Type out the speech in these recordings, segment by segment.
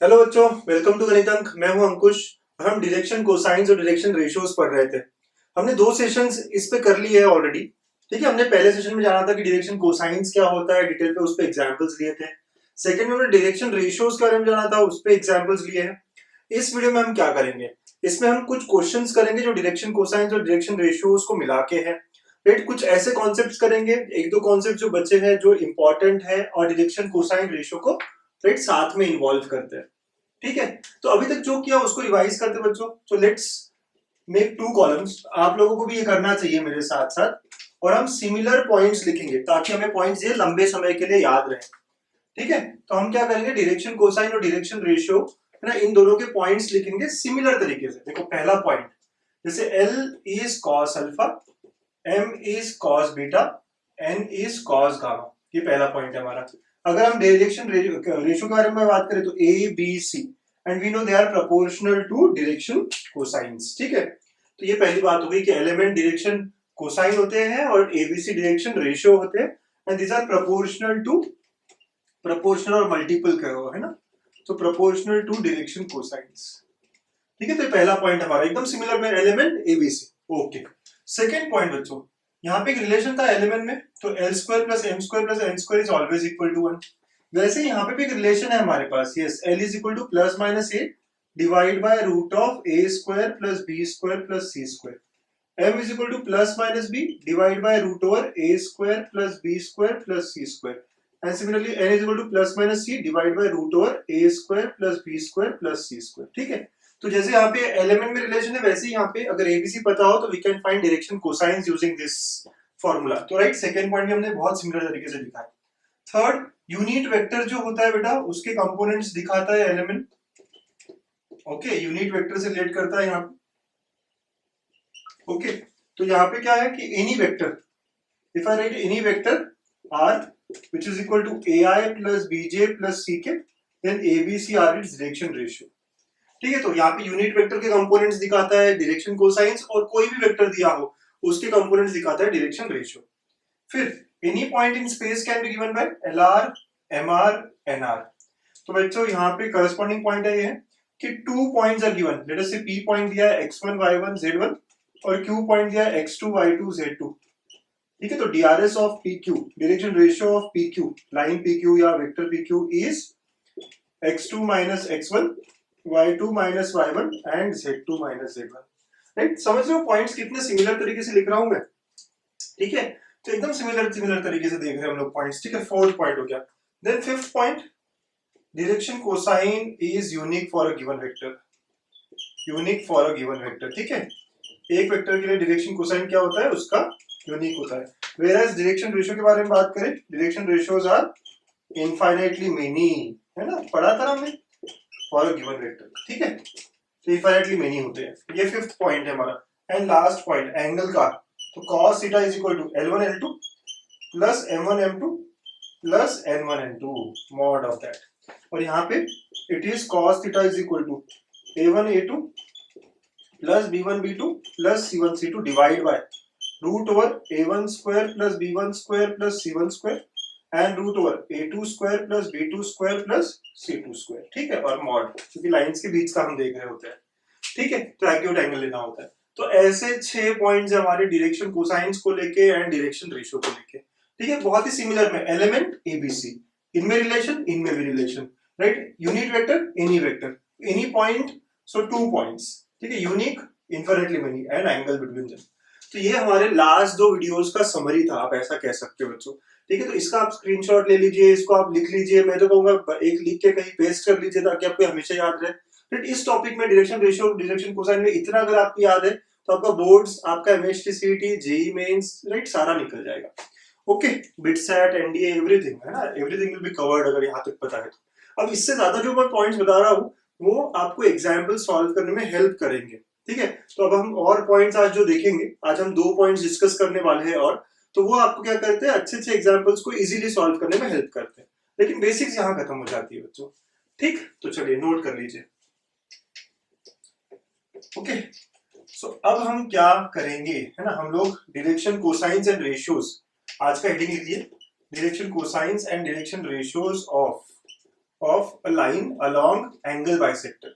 Hello बच्चों, welcome to गणित अंक। मैं हूं अंकुश और हम डायरेक्शन कोसाइंस और डायरेक्शन रेशियोज पढ़ रहे थे। हमने दो सेशंस इस पे कर लिए है ऑलरेडी। ठीक है, हमने पहले सेशन में जाना था कि डायरेक्शन कोसाइंस क्या होता है, डिटेल पे उस पे एग्जांपल्स लिए थे। सेकंड में हमने डायरेक्शन रेशियोज के बारे में जाना था, उस पे एग्जांपल्स लिए हैं। इस वीडियो में हम क्या करेंगे, इसमें हम कुछ क्वेश्चंस करेंगे जो डायरेक्शन कोसाइंस और डायरेक्शन रेशियोज को मिला के है। राइट, कुछ ऐसे कॉन्सेप्ट्स करेंगे, एक दो कॉन्सेप्ट जो बचे हैं जो इंपॉर्टेंट है और डायरेक्शन कोसाइन रेशियो को राइट साथ में इन्वॉल्व करते हैं। ठीक है, तो अभी तक जो किया उसको रिवाइज करते बच्चों। So let's make two columns. आप लोगों को भी ये करना चाहिए मेरे साथ साथ, और हम सिमिलर पॉइंट्स लिखेंगे ताकि हमें पॉइंट्स ये लंबे समय के लिए याद रहे। ठीक है, तो हम क्या करेंगे, डायरेक्शन कोसाइन और डायरेक्शन रेशियो है ना, इन दोनों के पॉइंट्स लिखेंगे सिमिलर तरीके से। देखो पहला पॉइंट, जैसे L is cos alpha, M is cos beta, N is cos gamma. ये पहला पॉइंट है हमारा। अगर हम डायरेक्शन रेशियो के बारे में बात करें तो A B C and we know they are proportional to direction cosines. ठीक है, तो ये पहली बात हो गई कि एलिमेंट डायरेक्शन कोसाइन होते हैं और ABC डायरेक्शन रेशियो होते हैं and this are proportional to, proportional और मल्टीपल करो है ना, तो प्रोपोर्शनल टू डायरेक्शन कोसाइंस। ठीक है, तो पहला पॉइंट हमारा एकदम सिमिलर में element ABC। Okay, second point बच्चों, यहाँ पे एक रिलेशन था एलिमेंट में, तो L square plus M square plus N square is always equal to 1। वैसे यहाँ पे भी एक रिलेशन है हमारे पास, yes, L is equal to plus minus A divide by root of A square plus B square plus C square. M is equal to plus minus B divide by root over a square plus B square plus C square. And similarly n is equal to plus minus c divide by root over a square plus B square plus C square. ठीक है, तो जैसे यहाँ पे element में relation है, वैसे ही यहाँ पे अगर एबीसी पता हो तो we can find direction cosines using this formula. तो राइट, सेकंड पॉइंट भी हमने बहुत सिमिलर तरीके से लिखा है। थर्ड, यूनिट वेक्टर जो होता है बेटा, उसके कंपोनेंट्स दिखाता है एलिमेंट। ओके, यूनिट वेक्टर से रिलेट करता है यहाँ पे। ओके, तो यहाँ पे क्या है कि any vector, if I write any vector r which is equal to ai plus bj plus ck, then abc are its direction ratio। ठीक है, तो यहाँ पे यूनिट वेक्टर के कंपोनेंट्स दिखाता है डायरेक्शन कोसाइंस, और कोई भी वेक्टर दिया हो उसके कंपोनेंट्स दिखाता है डायरेक्शन रेशियो। फिर any point in space can be given by l r m r n r. तो बच्चों यहाँ पे करस्पॉन्डिंग पॉइंट है ये है कि two points are given. Let us say p point दिया है x1 y1 z1 और q पॉइंट दिया है x2 y2 z2। ठीक है, तो DRS of PQ, direction ratio of PQ, line PQ या vector PQ is x2 minus x1 y2 minus y1 and z2 minus z1। Right, समझ रहे हो पॉइंट्स कितने सिमिलर तरीके से लिख रहा हूं मैं। ठीक है, तो एकदम सिमिलर तरीके से देख रहे हैं हम लोग पॉइंट्स। ठीक है, फोर्थ पॉइंट हो गया। Then fifth point, direction cosine is unique for a given vector, unique for a given vector. ठीक है, एक वेक्टर के लिए डायरेक्शन कोसाइन क्या होता है, उसका यूनिक होता है। वेयरएज डायरेक्शन रेशियो के बारे में बात करें, direction ratios are infinitely many, है ना, पढ़ा था हमने, फॉर अ गिवन वेक्टर। ठीक है, तो इनफाइनाइटली मेनी होते हैं। ये फिफ्थ पॉइंट है हमारा। एंड लास्ट पॉइंट एंगल का, तो cos theta is equal to L1 L2 plus M1 M2 plus N1 N2 mod of that. और यहाँ पे it is cos theta is equal to A1 A2 plus B1 B2 plus C1 C2 divide by root over A1 square plus B1 square plus C1 square and root over A2 square plus B2 square plus C2 square. ठीक है, और mod, क्योंकि lines के बीच का हम देख रहे होते हैं। ठीक है, तो एक्यूट एंगल लेना होता है। तो ऐसे 6 पॉइंट्स है हमारे डायरेक्शन कोसाइंस को लेके एंड डायरेक्शन रेशियो को लेके। ठीक है, बहुत ही सिमिलर में एलिमेंट एबीसी, इनमें रिलेशन, इनमें भी relation. Right, unit vector, any point, so 2 points. ठीक है, unique, infinitely many and angle between them. तो ये हमारे लास्ट 2 वीडियोस का समरी था, आप ऐसा कह सकते हो बच्चों। ठीक है, तो इसका आप स्क्रीनशॉट ले लीजिए, इसको आप लिख लीजिए। मैं तो कहूंगा एक लिख के कहीं पेस्ट कर लीजिए ताकि आपको हमेशा याद रहे। फिर इस टॉपिक में डायरेक्शन रेशियो, डायरेक्शन कोसाइन में इतना अगर आपको याद है तो आपका बोर्ड्स, आपका MST CET, JEE mains, right, सारा निकल जाएगा। ओके, बिटसेट, एनडीए, एवरीथिंग, है ना, एवरीथिंग विल बी कवर्ड अगर यहाँ तक पता है तो। अब इससे ज्यादा जो मैं पॉइंट्स बता रहा हूँ वो आपको एग्जाम्पल सॉल्व करने में हेल्प करेंगे। ठीक है, तो अब हम और पॉइंट्स आज जो देखेंगे, आज हम 2 पॉइंट्स डिस्कस करने वाले हैं, और तो वो आपको क्या करते हैं, अच्छे अच्छे एग्जाम्पल्स को इजीली सॉल्व करने में हेल्प करते हैं। लेकिन बेसिक्स यहाँ खत्म हो जाती है बच्चों। ठीक, तो चलिए नोट कर लीजिए। ओके, सो अब हम क्या करेंगे, है ना, हम लोग डायरेक्शन कोसाइंस एंड रेशियोज, आज का हेडिंग लिखिए, direction cosines and direction ratios of a line along angle bisector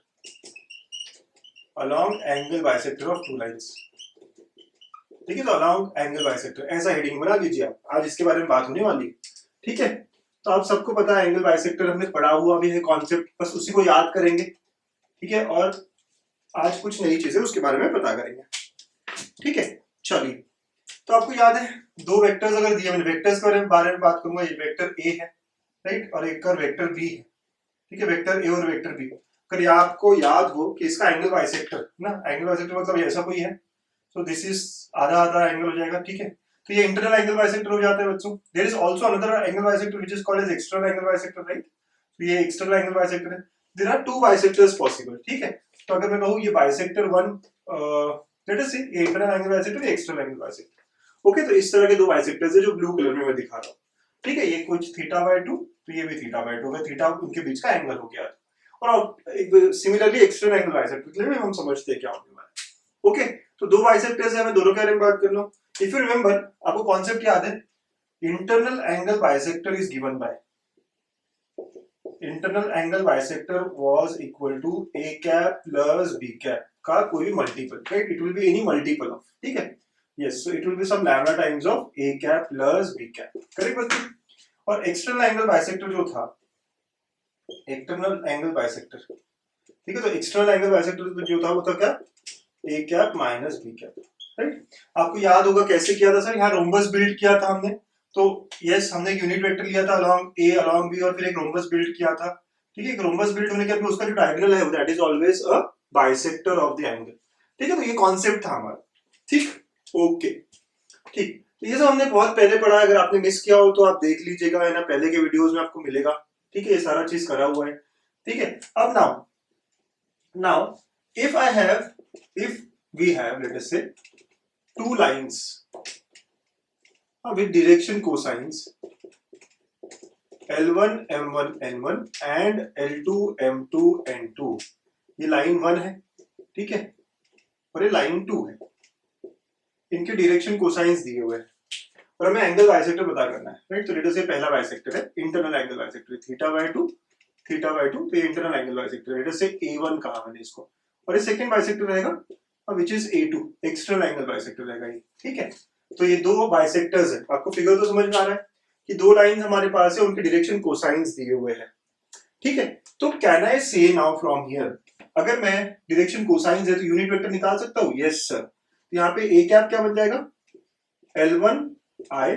of two lines. ठीक है, तो along angle bisector ऐसा हेडिंग बना लीजिए आप, आज इसके बारे में बात होने वाली है. ठीक है, तो आप सबको पता है एंगल बाइसेक्टर हमने पढ़ा हुआ भी है कॉन्सेप्ट, बस उसी को याद करेंगे. ठीक है, और आज कुछ नई चीजें उसके बारे में पता करेंगे. ठीक है, चलिए. तो आपको याद है दो वेक्टर्स अगर दिए, मैंने वेक्टर्स के बारे में बात करूंगा. ये वेक्टर ए है, राइट, और एक का वेक्टर बी है. ठीक है, वेक्टर ए और वेक्टर बी. अगर आपको याद हो कि इसका एंगल बाइसेक्टर ना, एंगल बाइसेक्टर मतलब ऐसा कोई है, तो दिस इज आधा आधा एंगल हो जाएगा. ठीक है, तो ये इंटरनल एंगल बाइसेक्टर हो जाता है बच्चों. There is also another angle bisector which is called as external angle bisector, right. तो ये एक्सटर्नल एंगल बाइसेक्टर है. There are two bisectors possible. ठीक है, तो अगर मैं कहूं ये बाइसेक्टर वन, लेट अस से ये इंटरनल एंगल बाइसेक्टर, ये एक्सटर्नल एंगल बाइसेक्टर. ओके, तो इस तरह के दो बाइसेक्टर्स है जो ब्लू कलर में मैं दिखा रहा हूं. ठीक है, ये कुछ θ/2, तो ये भी θ/2 होगा. थीटा उनके बीच का एंगल हो गया. और सिमिलरली एक्सटर्नल एंगल बाइसेक्टर के लिए हम समझते हैं क्या होने वाला है. ओके, तो दो बाइसेक्टर्स है, मैं दोनों के बारे में बात कर लूं. इफ यू रिमेंबर, आपको कॉन्सेप्ट याद है, internal angle bisector is given by, internal angle bisector was equal to a cap plus b cap का कोई भी multiple, right. It will be any multiple of, ठीक है, yes, so it will be some lambda times of a cap plus b cap, correct बच्चों. और external angle bisector जो था, external angle bisector, ठीक है, तो एक्सटर्नल एंगल बाइसेक्टर जो था वो था क्या, a cap minus b cap, right. आपको याद होगा कैसे किया था सर, यहाँ रोम्बस बिल्ड किया था हमने. तो यस, हमने एक यूनिट वेक्टर लिया था अलोंग a अलोंग b और फिर एक रोम्बस बिल्ड किया था. ठीक है, एक रोम्बस बिल्ड होने के बाद उसका जो डायगोनल है that is always a bisector of the angle. ठीक है, तो ये कॉन्सेप्ट था हमारा. ठीक, ओके, ठीक. तो ये सब हमने बहुत पहले पढ़ा. अगर आपने मिस किया हो तो आप देख लीजिएगा, है ना, पहले के वीडियोस में आपको मिलेगा. ठीक है, ये सारा चीज करा हुआ है. ठीक है, अब now if we have let us say two lines with direction cosines L1 M1 N1 and L2 M2 N2. ये लाइन 1 है, ठीक है, और ये लाइन 2 है. इनके डायरेक्शन कोसाइंस दिए हुए हैं और हमें एंगल बाइसेक्टर पता करना है, राइट. तो लेट अस से पहला बाइसेक्टर है इंटरनल एंगल बाइसेक्टर, θ/2 θ/2, तो ये internal angle bisector. Late us से A1 कहा मैंने इसको, और ये सेकंड बाइसेक्टर रहेगा which is A2, external angle bisector रहेगा ये. ठीक है, तो ये दो बाइसेक्टर्स है. आपको फिगर तो समझ में आ रहा है कि दो लाइंस हमारे पास है, उनके डायरेक्शन कोसाइंस दिए हुए हैं. ठीक है, तो कैन आई से नाउ फ्रॉम हियर, अगर मैं डायरेक्शन कोसाइंस है तो यूनिट वेक्टर निकाल सकता हूं. Yes sir. तो यहाँ पे a कैप क्या बन जाएगा, L1I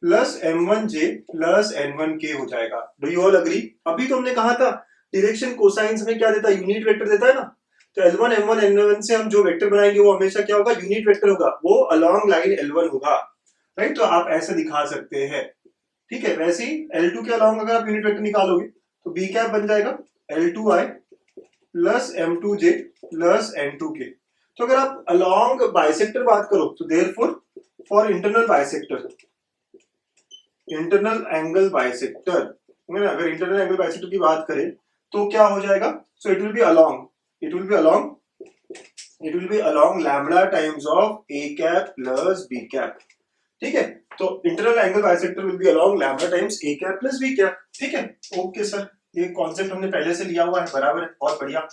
plus M1J plus N1K हो जाएगा. Do you all agree? अभी तो हमने कहा था डायरेक्शन कोसाइंस में क्या देता है, यूनिट वेक्टर देता है ना. तो L1 M1 N1 से हम जो वेक्टर बनाएंगे वो हमेशा क्या होगा, यूनिट वेक्टर होगा, वो अलोंग लाइन L1 होगा, राइट. तो आप ऐसे दिखा सकते हैं. ठीक है, वैसे ही L2 के अलोंग अगर आप यूनिट वेक्टर निकालोगे तो B कैप बन जाएगा L2I plus M2J plus N2K. तो अगर आप अलोंग बाइसेक्टर बात करो तो therefore for internal bisector, internal angle bisector, अगर इंटरनल एंगल बाइसेक्टर की बात करें तो क्या हो जाएगा, सो it will B along lambda times of a cap plus b cap. ठीक है, तो internal angle bisector will B along lambda times a cap plus b cap. ठीक है, ओके सर, ये कॉन्सेप्ट हमने पहले से लिया हुआ है, बराबर है, बहुत बढ़िया.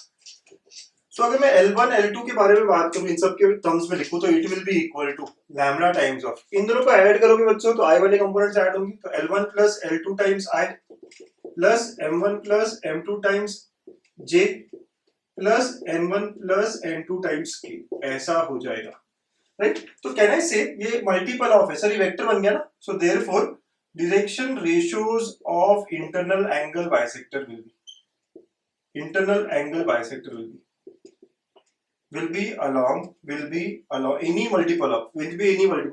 सो अगर मैं L1 L2 के बारे में बात करूं, इन सब के टर्म्स में लिखूं, तो it will be equal to lambda times of, इन दोनों को ऐड करोगे बच्चों तो I वाले कंपोनेंट्स ऐड होंगे, तो L1 plus L2 times I plus M1 plus M2 times J plus N1 plus N2 times K, ऐसा हो जाएगा, राइट. तो कैन आई से ये मल्टीपल ऑफ है सर, ये वेक्टर बन गया ना. So therefore direction ratios of internal angle bisector will be any multiple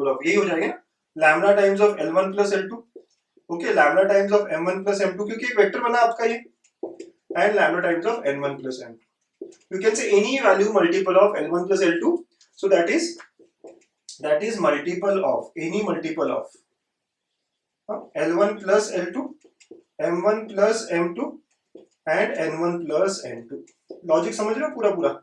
of, यही हो जाएगा ना, lambda times of L1 plus L2, okay, lambda times of M1 plus M2, क्योंकि एक वेक्टर बना आपका ये, and lambda times of N1 plus M2. You can say any value multiple of L1 plus L2, so that is multiple of any multiple of L1 plus L2, M1 plus M2 and N1 plus N2. Logic समझ रहे हो पूरा,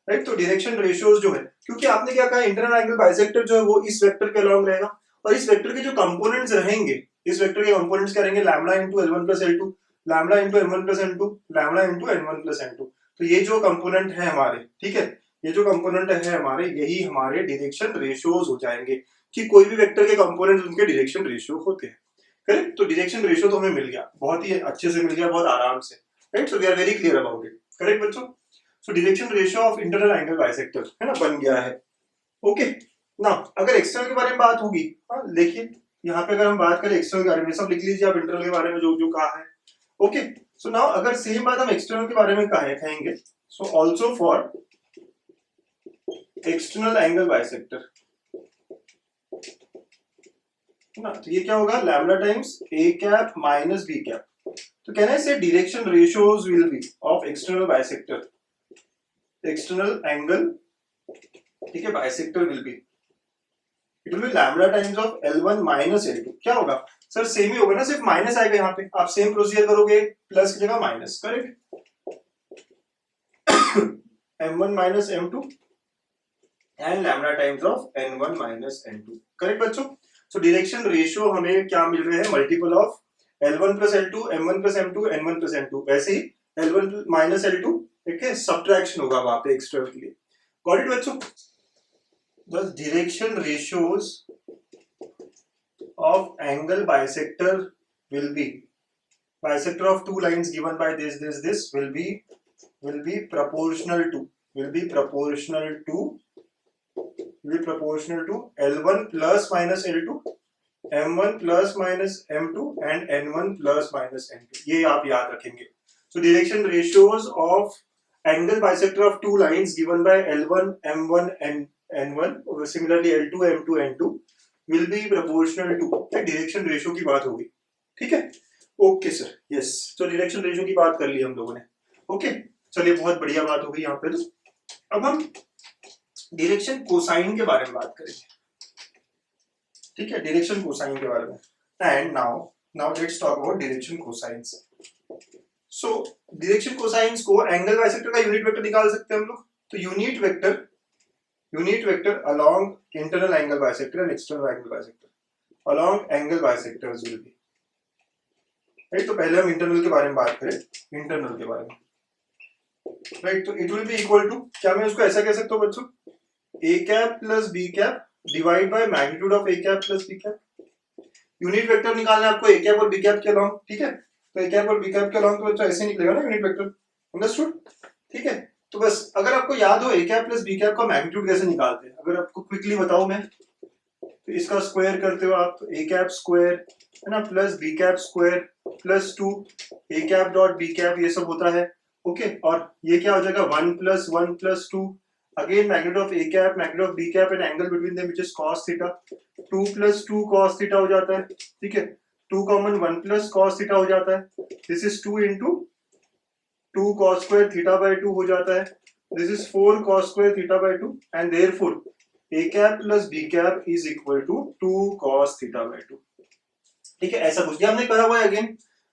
right. तो direction ratios जो है, क्योंकि आपने क्या कहा, इंटरनल एंगल बाइसेक्टर जो है वो इस वेक्टर के अलोंग रहेगा, और इस वेक्टर के जो कंपोनेंट्स रहेंगे, इस वेक्टर के कंपोनेंट्स क्या रहेंगे, lambda into L1 plus L2, lambda into m one plus n two, lambda into n one plus n two. तो ये जो कंपोनेंट है हमारे, ठीक है, ये जो कंपोनेंट है हमारे, यही हमारे डायरेक्शन रेशियोज हो जाएंगे कि कोई भी वेक्टर के कंपोनेंट उनके डायरेक्शन रेशियो होते हैं। करेक्ट? तो डायरेक्शन रेशियो तो हमें मिल गया, बहुत ही अच्छे से मिल गया, बहुत आराम से, right? So we are very clear about it. Correct बच्चों? So direction ratio of internal angle bisector है ना, बन गया है। ओके ना, अगर एक्सटर्नल के बारे में बात होगी, हाँ देखिए यहाँ पे अगर हम बात करें एक्सटर्नल के बारे में, सब लिख लीजिए आप इंटरनल के बारे में जो जो कहा है। ओके, सो नाउ अगर सेम बात हम एक्सटर्नल के बारे में कहेंगे, so also for external angle bisector ना, तो ये क्या होगा, लैम्डा टाइम्स ए कैप माइनस बी कैप। तो कहना है से direction ratios will be of external bisector, external angle, ठीक है, bisector will be, it will B lambda times of L1 minus L2। क्या होगा सर, सेम ही होगा ना, सिर्फ माइनस आएगा यहाँ पे, आप सेम प्रोसीजर करोगे, प्लस की जगह minus. Correct? M1 minus M2 and lambda times of N1 minus N2। Correct बच्चों? सो डायरेक्शन रेशियो हमें क्या मिल रहे हैं, multiple of L1 plus L2, M1 plus M2, N1 plus N2। वैसे ही L1 माइनस L2, ठीक है, सब्ट्रैक्शन होगा वहां पे एक्सटर्नल के लिए। गॉट इट बच्चों? बस direction ratios of angle bisector will be, bisector of two lines given by this will be proportional to, will be proportional to L1 plus minus L2, M1 plus minus M2 and N1 plus minus N2। ये आप याद रखेंगे। So direction ratios of angle bisector of two lines given by L1 M1 and N1, similarly L2 M2 N2 will be proportional to, direction ratio की बात होगी, ठीक है? Okay sir, yes, तो डायरेक्शन रेशियो की बात कर ली हम लोगों ने। ओके, चलिए बहुत बढ़िया बात हो गई यहाँ पे। अब हम डायरेक्शन कोसाइन के बारे में बात करेंगे, ठीक है, डायरेक्शन कोसाइन के बारे में। And now let's talk about direction cosines. So direction cosines को एंगल बाइसेक्टर का यूनिट वेक्टर निकाल सकते हैं हम लोग। तो unit vector along internal angle bisector and external angle bisector, along angle bisectors will be, right? तो पहले हम इंटरनल के बारे में बात करें, इंटरनल के बारे में, राइट? तो it will be equal to, क्या मैं उसको ऐसा कह सकता हूँ बच्चों, A cap plus B cap divide by magnitude of A cap plus B cap. Unit vector निकालना है आपको ए कैप और बी कैप के अलॉन्ग, ठीक है? तो ए कैप और बी कैप के अलॉन्ग तो बच्चों ऐसे निकलेगा ना यूनिट वेक्टर, अंडरस्टूड? ठीक है, तो बस अगर आपको याद हो ए कैप प्लस बी कैप का मैग्नीट्यूड कैसे निकालते हैं, अगर आपको क्विकली बताऊं मैं, तो इसका स्क्वायर करते हो आप, ए कैप स्क्वायर है ना plus B cap square plus 2 a cap dot b cap, ये सब होता है। ओके, और ये क्या हो जाएगा 1 plus 1 plus 2, again magnitude of A cap magnitude of b cap and angle between them which is cos theta, 2 plus 2 cos theta हो जाता है, ठीक है? 2 कॉमन 1 प्लस cos थीटा हो जाता है, this is 2 into 2 cos square theta by 2 हो जाता है, this is 4 cos square theta by 2 and therefore a cap plus b cap is equal to 2 cos theta by 2। ठीक है, ऐसा कुछ हमने करा हुआ है।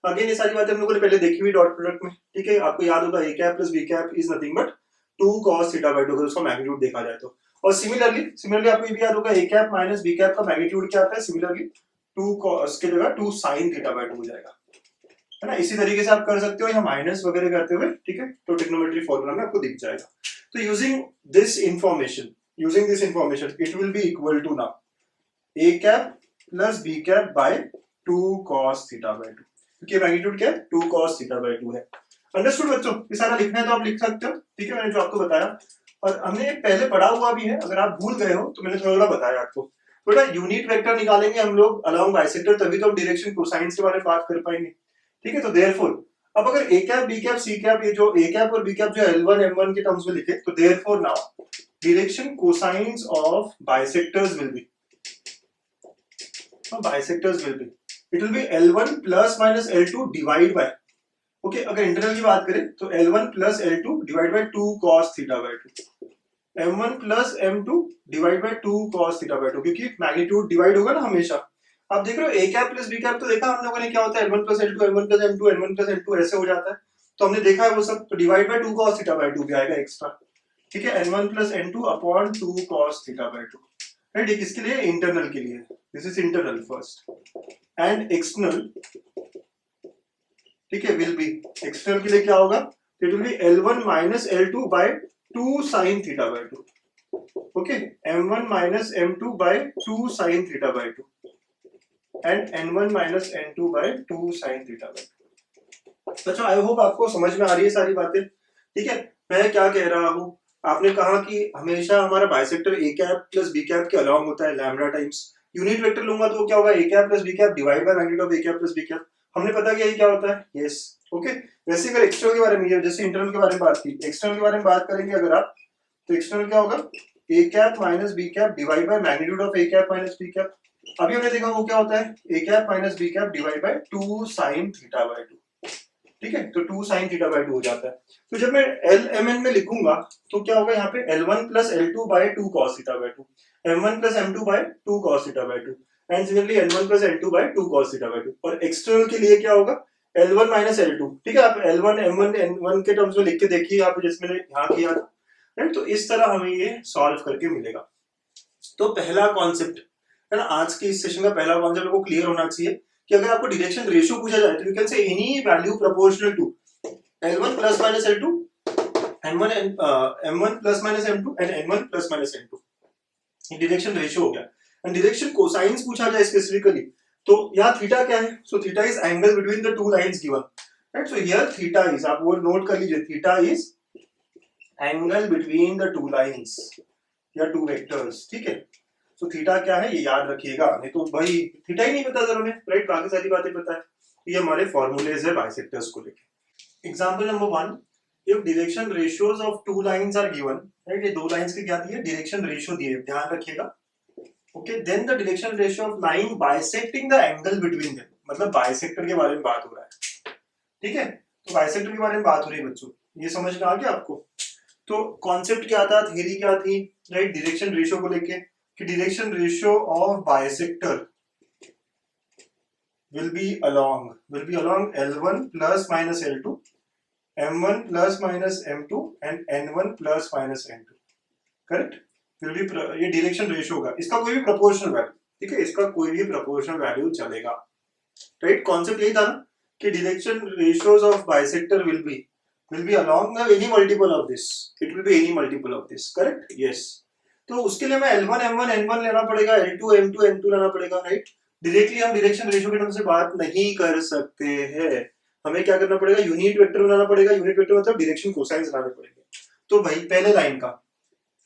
अगेन ये सारी बातें हम लोगों ने पहले देखी हुई डॉट प्रोडक्ट में, ठीक है? आपको याद होगा a cap plus b cap is nothing but 2 cos theta by 2 अगर उसका मैग्नीट्यूड देखा जाए तो। और सिमिलरली आपको ये भी याद होगा a cap minus b cap का मैग्नीट्यूड क्या आता है, सिमिलरली 2 cos के जगह 2 sin theta by 2 हो जाएगा, है ना? इसी तरीके से आप कर सकते हो या माइनस वगैरह करते हुए, ठीक है? तो ट्रिग्नोमेट्री फॉर्मूला में आपको दिख जाएगा। तो using this information it will be equal to now a cap plus b cap by 2 cos theta by 2, क्योंकि मैग्नीट्यूड क्या है 2 cos थीटा बाय 2 है। अंडरस्टूड बच्चों? ये सारा लिखना है तो आप लिख सकते हो, ठीक है? मैंने जो आपको बताया और हमने पहले पढ़ा हुआ भी है, अगर आप भूल गए हो तो मैंने थोड़ा बताया आपको। बेटा यूनिट वेक्टर निकालेंगे हम लोग अलोंग बाइसेक्टर, तभी तो हम डायरेक्शन कोसाइंस के बारे में बात कर पाएंगे, ठीक है? तो देयरफॉर अब अगर A cap B cap C cap, ये जो ए कैप और बी कैप जो L1 M1 के टर्म्स में लिखे, तो therefore now direction cosines of bisectors will be, it will be L1 plus minus L2 divide by, okay, अगर internal की बात करें तो L1 plus L2 divide by 2 cos theta by 2, M1 plus M2 divide by 2 cos theta by 2, क्योंकि magnitude divide होगा ना हमेशा। आप देख रहे हो ए कैप प्लस बी कैप तो देखा हम लोगों ने क्या होता है, L1 plus L2 M1 plus M2 N1 plus N2 ऐसे हो जाता है, तो हमने देखा है वो सब। तो divide by 2 cos theta by 2 भी आएगा एक्स्ट्रा, ठीक है? N1 plus N2 upon 2 cos theta by 2, right? ये किसके लिए, इंटरनल के लिए, this is internal first and external, ठीक है, विल बी एक्सटर्नल के लिए क्या होगा, it will be L1 minus L2 by 2 sin theta by 2. Okay, M1 minus M2 by 2 sin theta by 2 and N1 minus N2 by 2 sin theta by 2. अच्छा, I hope आपको समझ में आ रही है सारी बातें. ठीक है, मैं क्या कह रहा हूँ, आपने कहा कि हमेशा हमारा बाइसेक्टर ए कैप प्लस बी कैप के अलॉन्ग होता है लैम्डा टाइम्स. यूनिट वेक्टर लूंगा तो क्या होगा, A cap plus B cap divide by magnitude of A cap plus B cap. हमने पता किया ये क्या होता है. Yes, okay. वैसे अगर एक्सटर्नल के बारे में, जैसे इंटरनल के बारे में बात की, एक्सटर्नल के बारे में बात करेंगे अगर आप, तो एक्सटर्नल क्या होगा, A cap minus B cap divide by magnitude of A cap minus B cap. अभी हमने देखा वो क्या होता है, A cap minus B cap divide by 2 sin theta by 2. ठीक है, तो 2 sin थीटा बाय 2 हो जाता है. तो जब मैं एल एम एन में लिखूंगा तो क्या होगा, यहाँ पे L1 plus L2 by 2 cos theta by 2, M1 plus M2 by 2 cos theta by 2 and similarly L1 plus L2 by 2 cos theta by 2. और एक्सटर्नल के लिए क्या होगा, L1 माइनस L2. ठीक है, आप L1 M1 N1 के टर्म्स में लिख के देखिए, आप जिसमें यहाँ किया था, राइट. तो इस तरह हमें ये सॉल्व करके मिलेगा. तो पहला कॉन्सेप्ट है ना, आज के इस सेशन का पहला कॉन्सेप्ट को क्लियर होना चाहिए कि अगर आपको डायरेक्शन रेशियो पूछा जाए तो you can say any value proportional to L1 plus minus L2, M1 plus minus M2 and N1 plus minus N2. ये डायरेक्शन रेशियो हो गया. एंड डायरेक्शन कोसाइंस पूछा जाए स्पेसिफिकली, तो यहाँ थीटा क्या है, so theta is angle between the two lines given, right. So here theta is, आप वो नोट कर लीजिए, theta is angle between the two lines या टू वेक्टर्स. ठीक है, सो थीटा क्या है ये याद रखिएगा, नहीं तो भाई थीटा ही नहीं पता सर हमें, राइट. बाकी सारी बातें पता है. ये हमारे फॉर्मूलेज है बाइसेक्टर्स को लेके. Example number 1, if direction ratios of two lines are given, right. ये दो लाइंस के क्या दिए, डायरेक्शन रेशियो दिए, ध्यान रखिएगा. Okay, then the direction ratio of line bisecting the angle between them, मतलब बाइसेक्टर के बारे में बात हो रहा है. ठीक है, तो बाइसेक्टर के बारे में बात हो रही है बच्चों, ये समझ में आ गया आपको. तो कॉन्सेप्ट क्या था, थ्योरी क्या थी, राइट, डायरेक्शन रेशियो को लेके, कि direction ratio of bisector will be along L1 plus minus L2, M1 plus minus M2 and N1 plus minus N2. Correct, will be ये डायरेक्शन रेशियो होगा, इसका कोई भी प्रोपोर्शनल वैल्यू. ठीक है, इसका कोई भी प्रोपोर्शनल वैल्यू चलेगा, राइट. कॉन्सेप्ट यही था ना कि direction ratios of bisector will be along any multiple of this, it will be any multiple of this, correct. Yes, तो उसके लिए मैं L1 M1 N1 लेना पड़ेगा, L2 M2 N2 लेना पड़ेगा, राइट. डायरेक्टली हम डायरेक्शन रेशियो के टर्म से बात नहीं कर सकते हैं, हमें क्या करना पड़ेगा, यूनिट वेक्टर बनाना पड़ेगा. यूनिट वेक्टर मतलब डायरेक्शन कोसाइंस बनाने पड़ेंगे. तो भाई पहले लाइन का,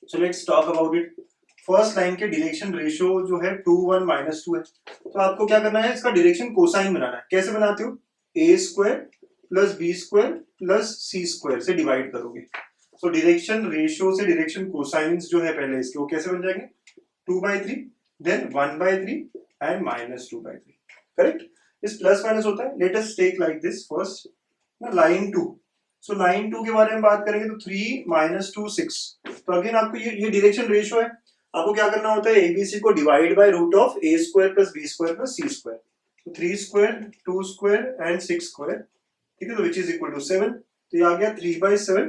so let's talk about it. First line के डायरेक्शन रेशियो जो है 2 1 माइनस 2 है, तो आपको क्या करना है, इसका डायरेक्शन कोसाइन बनाना है. कैसे बनाते हो, a square plus b square plus c square से डिवाइड करोगे. सो डायरेक्शन रेशियो से डायरेक्शन कोसाइंस जो है पहले इसके, वो कैसे बन जाएंगे, 2/3 देन 1/3 एंड -2/3, करेक्ट. इस प्लस माइनस होता है. Let us take like this first ना, लाइन 2. सो लाइन 2 के बारे में बात करेंगे तो 3 - 2 6. तो अगेन आपको ये डायरेक्शन रेशियो है, आपको क्या करना होता है, एबीसी को divide by root of a square plus b square plus c square. तो 3 स्क्वायर 2 स्क्वायर एंड 6 स्क्वायर. ठीक है, तो विच इज इक्वल टू 7. तो ये आ गया 3/7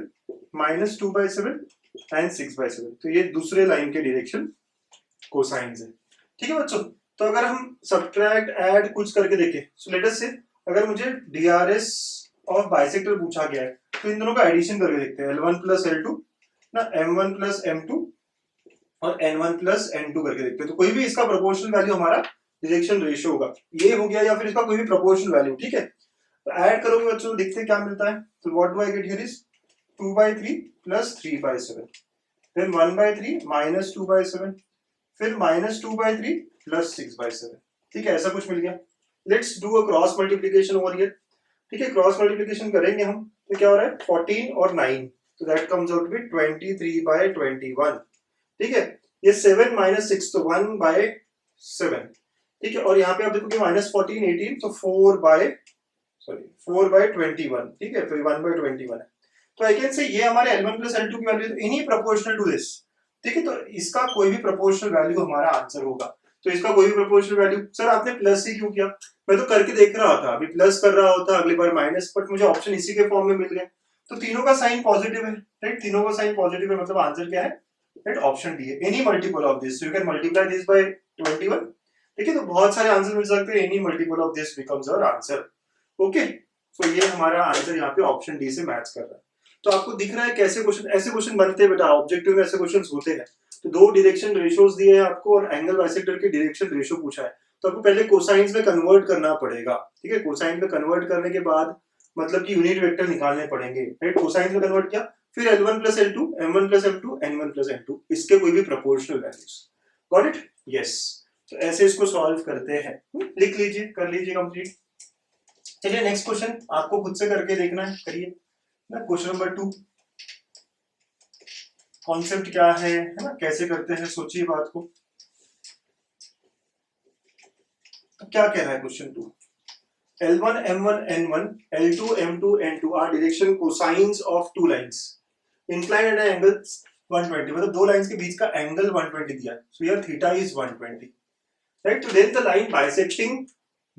-2/7 एंड 6/7. तो ये दूसरे लाइन के डायरेक्शन कोसाइंस है. ठीक है बच्चों, तो अगर हम सब्ट्रैक्ट ऐड कुछ करके देखें, सो लेट अस से अगर मुझे डीआरएस ऑफ बाइसेक्टर पूछा गया है तो इन दोनों का एडिशन करके देखते हैं. L1 प्लस L2 ना, M1 प्लस M2 और N1 प्लस N2 करके देखते हैं. तो कोई भी इसका प्रोपोर्शनल वैल्यू हमारा डायरेक्शन रेशियो होगा, ये हो गया, या फिर इसका कोई भी प्रोपोर्शनल वैल्यू. ठीक है, तो ऐड करोगे बच्चों, देखते हैं क्या मिलता है. तो what do I get here is 2/3 plus 3/7 then 1/3 minus 2/7 फिर -2/3 प्लस 6/7. ठीक है, ऐसा कुछ मिल गया. Let's do a cross multiplication over here. ठीक है, क्रॉस मल्टीप्लिकेशन करेंगे हम, तो क्या हो रहा है 14 और 9, तो that comes out to be 23/21. ठीक है, ये 7 - 6 तो 1/7. ठीक है, और यहाँ पे आप देखोगे -14 18 तो 4/21. ठीक है, तो 1/21 है. तो आई कैन से ये हमारे L1 प्लस L2 की value any proportional to this. ठीक है, तो इसका कोई भी प्रोपोर्शनल वैल्यू हमारा आंसर होगा. तो इसका कोई भी प्रोपोर्शनल वैल्यू, सर आपने प्लस ही क्यों किया, मैं तो करके देख रहा था, अभी प्लस कर रहा होता, अगली बार माइनस, बट मुझे ऑप्शन इसी के फॉर्म में मिल गए. तो तीनों का साइन पॉजिटिव है, राइट. तीनों का साइन पॉजिटिव है, मतलब आंसर क्या है, राइट, ऑप्शन डी है. Any multiple of this, you can multiply this by 21. ठीक है, तो बहुत सारे आंसर मिल सकते हैं. Any multiple of this becomes our answer. Okay, so ये हमारा आंसर यहाँ पे ऑप्शन डी से मैच कर रहा है। तो आपको दिख रहा है कैसे क्वेश्चन, ऐसे क्वेश्चन बनते हैं बेटा, ऑब्जेक्टिव में ऐसे क्वेश्चन होते हैं। तो दो डायरेक्शन रेशियोज दिए हैं आपको और एंगल बाइसेक्टर के डायरेक्शन रेशियो पूछा है, तो आपको पहले कोसाइंस में कन्वर्ट करना पड़ेगा, ठीक है। कोसाइन में कन्वर्ट करने के बाद मतलब कि यूनिट वेक्टर निकालने पड़ेंगे, राइट। कोसाइन में कन्वर्ट किया, फिर L1 plus L2, M1 plus M2, N1 plus N2, इसके कोई भी proportional values. Got it? Yes. तो ऐसे इसको सॉल्व करते हैं। लिख लीजिए, कर लीजिए कंप्लीट। चलिए नेक्स्ट क्वेश्चन आपको खुद से करके देखना है, करिए ना। क्वेश्चन नंबर 2, कॉन्सेप्ट क्या है ना, कैसे करते हैं, सोचिए बात को। तो क्या कह रहा है question 2? L1 M1 N1 L2 M2 N2 are direction cosines of two lines inclined at an angle 120, मतलब दो लाइंस के बीच का एंगल 120 दिया है। So here theta is 120, right? तो then the line bisecting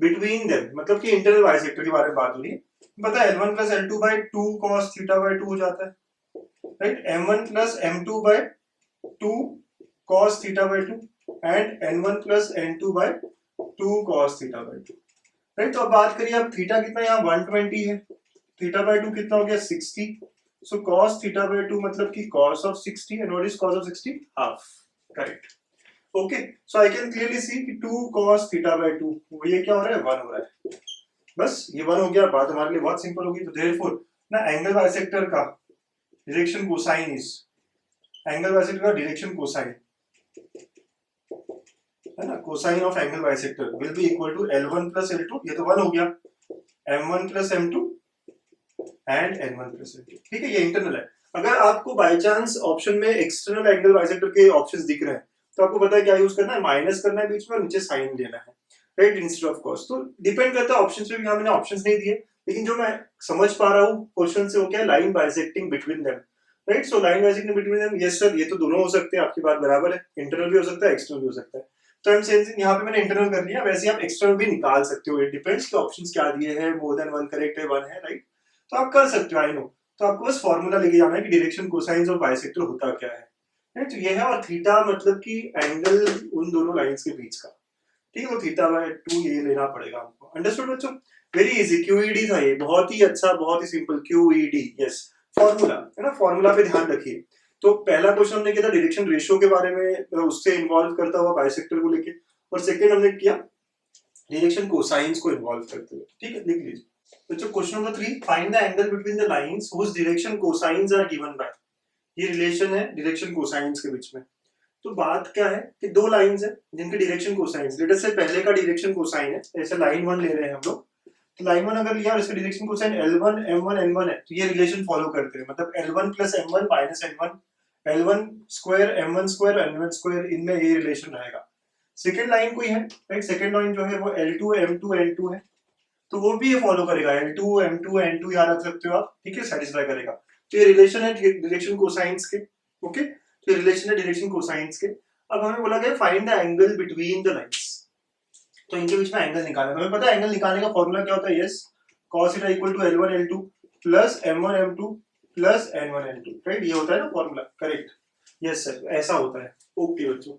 between them, मतलब कि इंटरनल बाइसेक्टर के बारे में बात हो रही है। पता है L1 plus L2 by 2 cos theta by 2 हो जाता है, right? M1 plus M2 by 2 cos theta by 2 and N1 plus N2 by 2 cos theta by 2, right. तो अब बात करिए, अब थीटा कितना यहाँ 120 है, थीटा बाय 2 कितना हो गया 60। सो cos थीटा बाय 2 मतलब कि cos of 60, and what is cos of 60? Half, correct. Okay, so I can clearly सी कि 2 cos थीटा बाय 2, ये क्या हो रहा है, 1 हो रहा है। बस ये 1 हो गया, बात हमारे लिए बहुत सिंपल होगी। तो देयरफॉर ना एंगल बाइसेक्टर का direction cosine is, angle bisector का डायरेक्शन कोसाइन है ना, cosine of angle bisector will be equal to L1 plus L2, ये तो 1 हो गया, M1 plus M2 and N1 plus N2, ठीक है। ये इंटरनल है। अगर आपको बाय चांस ऑप्शन में एक्सटर्नल एंगल बाइसेक्टर के ऑप्शंस दिख रहे हैं, तो आपको पता है क्या यूज करना है, माइनस करना है बीच में और नीचे साइन देना है, राइट, इंस्टेड ऑफ कॉस। तो डिपेंड करता है ऑप्शंस पे भी, यहाँ मैंने ऑप्शंस नहीं दिए, लेकिन जो मैं समझ पा रहा हूँ क्वेश्चन से वो क्या है, line bisecting between them, right. So line bisecting between them, yes sir, ये तो दोनों हो सकते हैं, आपकी बात बराबर है, इंटरनल भी हो सकता है, एक्सटर्नल भी हो सकता है। तो आई एम सेइंग यहाँ पे मैंने इंटरनल कर लिया, वैसे आप एक्सटर्नल भी निकाल सकते हो, इट डिपेंड्स कि ऑप्शंस क्या दिए हैं, मोर देन वन करेक्ट है, वन है, राइट। तो आप कर सकते हो, आई नो। तो आपको बस फॉर्मूला लेके जाना है कि डायरेक्शन कोसाइंस ऑफ बाइसेक्टर होता क्या है, राइट। तो ये है, और थीटा मतलब कि एंगल उन दोनों लाइंस के बीच का, ठीक है। वो थीटा बाय 2 ये लेना पड़ेगा हमको। अंडरस्टूड बच्चों? वेरी इजी, क्यूईडी था ये, बहुत ही अच्छा, बहुत ही सिंपल, क्यूईडी, यस। फॉर्मूला है ना, फॉर्मूला पे ध्यान रखिए। तो पहला क्वेश्चन हमने किया था डायरेक्शन रेशियो के बारे में, उससे इन्वॉल्व करता हुआ बाइसेक्टर को लेके, और सेकंड हमने किया डायरेक्शन कोसाइंस को इन्वॉल्व करते हुए, ठीक है। लिख लीजिए बच्चों, question number 3, find the angle between the lines whose direction cosines are given by. ये रिलेशन है डायरेक्शन कोसाइंस के बीच में। तो बात क्या है कि दो लाइंस है जिनके डायरेक्शन कोसाइंस, लेट अस से पहले का डायरेक्शन कोसाइन है, जैसे लाइन 1 ले रहे हैं हम लोग, तो लाइन 1 अगर लिया और इसका direction cosine L1 M1 N1 है, तो ये रिलेशन फॉलो करते हैं, मतलब L1 plus M1 minus N1, L1 square M1 square N1 square, इनमें ये रिलेशन रहेगा। सेकंड लाइन कोई है, राइट, सेकंड लाइन जो है वो L2 M2 N2 है, तो वो भी ये फॉलो करेगा, L2 M2 N2 याद रख सकते हो आप, ठीक है, सेटिस्फाई करेगा। तो ये रिलेशन है डायरेक्शन कोसाइंस के, ओके। तो रिलेशन है डायरेक्शन कोसाइंस के। अब हमें बोला गया find the angle between the lines, तो इनके बीच में एंगल निकालना। हमें पता है एंगल निकालने का फॉर्मूला क्या होता है, yes, cos theta equal to L1 L2 plus M1 M2 plus N1 N2, right, ये होता है ना फॉर्मूला, करेक्ट, यस सर, ऐसा होता है। ओके बच्चों,